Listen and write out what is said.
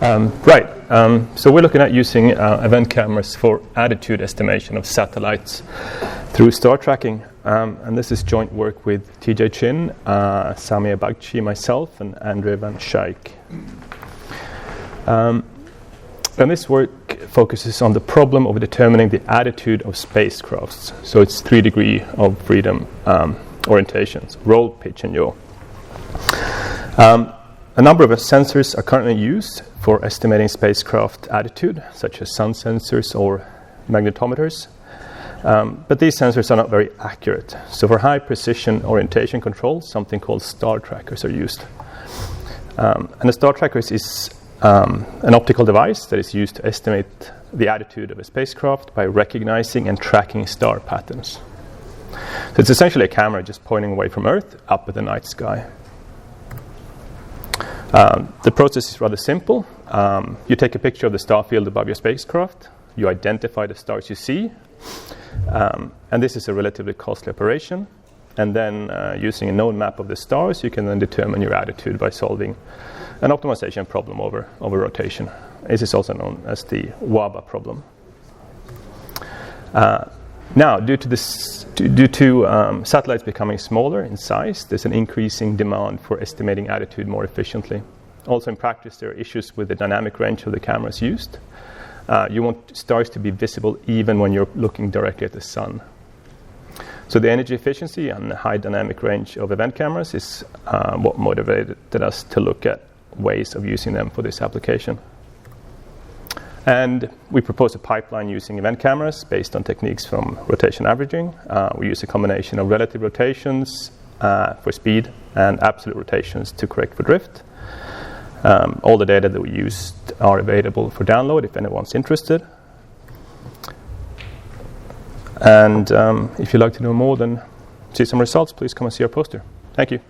So we're looking at using event cameras for attitude estimation of satellites through star tracking. And this is joint work with TJ Chin, Samia Bagchi, myself, and Andrea van Schaik. And this work focuses on the problem of determining the attitude of spacecrafts. So it's 3 degrees of freedom orientations, roll, pitch, and yaw. A number of sensors are currently used for estimating spacecraft attitude, such as sun sensors or magnetometers. But these sensors are not very accurate. So for high precision orientation control, something called star trackers are used. And a star tracker is an optical device that is used to estimate the attitude of a spacecraft by recognizing and tracking star patterns. So it's essentially a camera just pointing away from Earth up at the night sky. The process is rather simple. You take a picture of the star field above your spacecraft. You identify the stars you see. And this is a relatively costly operation. And then using a known map of the stars, you can then determine your attitude by solving an optimization problem over rotation. This is also known as the WABA problem. Now, due to satellites becoming smaller in size, there's an increasing demand for estimating attitude more efficiently. Also, in practice, there are issues with the dynamic range of the cameras used. You want stars to be visible even when you're looking directly at the sun. So the energy efficiency and the high dynamic range of event cameras is what motivated us to look at ways of using them for this application. And we propose a pipeline using event cameras based on techniques from rotation averaging. We use a combination of relative rotations for speed and absolute rotations to correct for drift. All the data that we used are available for download if anyone's interested. And if you'd like to know more than see some results, please come and see our poster. Thank you.